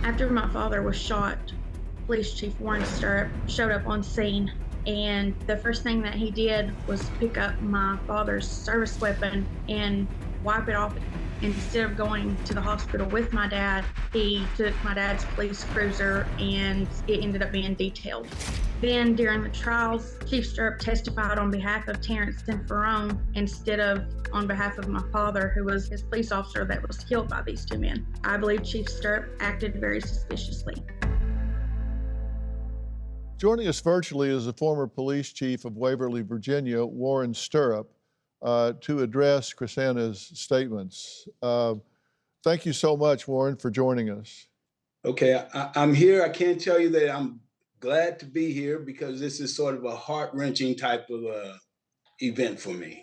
After my father was shot, Police Chief Warren Sturrup showed up on scene, and the first thing that he did was pick up my father's service weapon and wipe it off. Instead of going to the hospital with my dad, he took my dad's police cruiser, and it ended up being detailed. Then during the trials, Chief Sturrup testified on behalf of Terrence and Ferrone instead of on behalf of my father, who was his police officer that was killed by these two men. I believe Chief Sturrup acted very suspiciously. Joining us virtually is the former police chief of Waverly, Virginia, Warren Sturrup, to address Crissana's statements. Thank you so much, Warren, for joining us. Okay, I'm here. I can't tell you that I'm glad to be here because this is sort of a heart-wrenching type of event for me.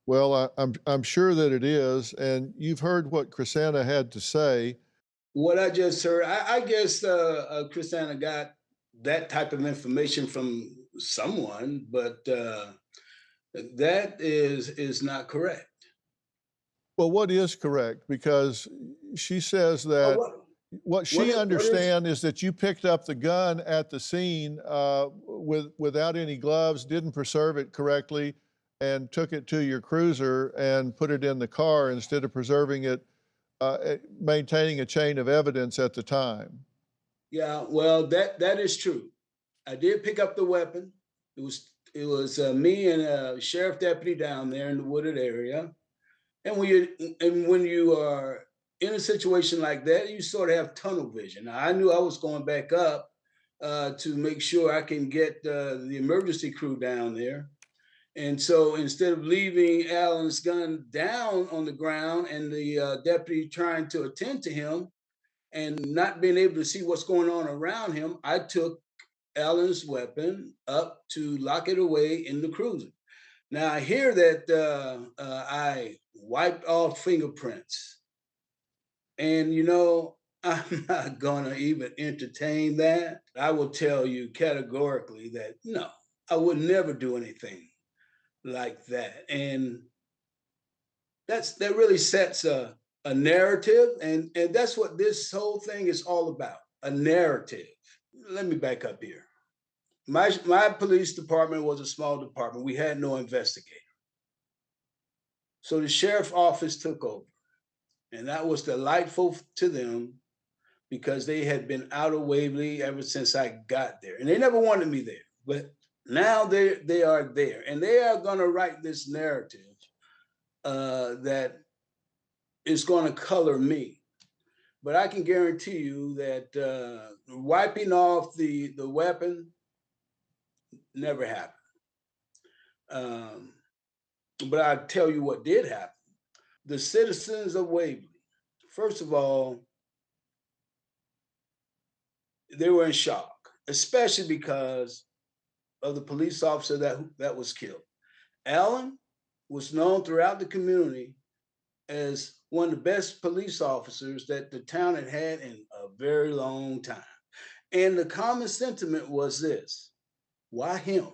Well, I'm sure that it is, and you've heard what Crissana had to say. What I just heard, I guess Crissana got that type of information from someone, but that is not correct. Well, what is correct? Because she says that what she understands is that you picked up the gun at the scene without any gloves, didn't preserve it correctly, and took it to your cruiser and put it in the car instead of preserving it, maintaining a chain of evidence at the time. Yeah, well, that is true. I did pick up the weapon. It was me and a sheriff deputy down there in the wooded area. And when you are in a situation like that, you sort of have tunnel vision. Now, I knew I was going back up to make sure I can get the emergency crew down there. And so instead of leaving Alan's gun down on the ground and the deputy trying to attend to him and not being able to see what's going on around him, I took Alan's weapon up to lock it away in the cruiser. Now I hear that I wiped off fingerprints, and I'm not gonna even entertain that. I will tell you categorically that no, I would never do anything like that, and that really sets a narrative, and that's what this whole thing is all about, a narrative. Let me back up here. My police department was a small department. We had no investigator. So the sheriff's office took over, and that was delightful to them because they had been out of Waverly ever since I got there, and they never wanted me there, but now they are there, and they are gonna write this narrative that is gonna color me. But I can guarantee you that wiping off the weapon never happened. But I tell you what did happen. The citizens of Waverly, first of all, they were in shock, especially because of the police officer that was killed. Alan was known throughout the community as one of the best police officers that the town had had in a very long time. And the common sentiment was this: why him?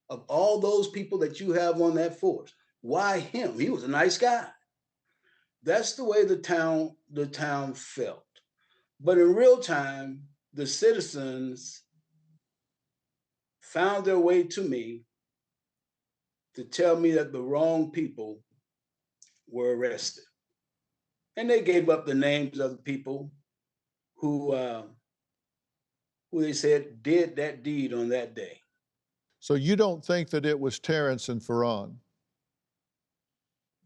Of all those people that you have on that force, why him? He was a nice guy. That's the way the town felt. But in real time, the citizens found their way to me to tell me that the wrong people were arrested. And they gave up the names of the people who they said did that deed on that day. So you don't think that it was Terrence and Ferrone?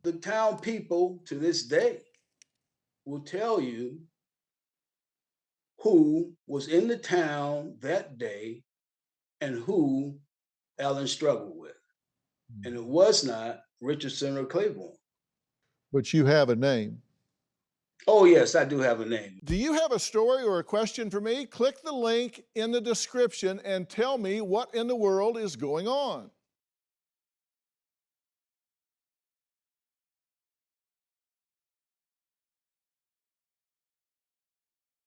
The town people to this day will tell you who was in the town that day and who Alan struggled with. And it was not Richardson or Claiborne. But you have a name. Oh, yes, I do have a name. Do you have a story or a question for me? Click the link in the description and tell me what in the world is going on.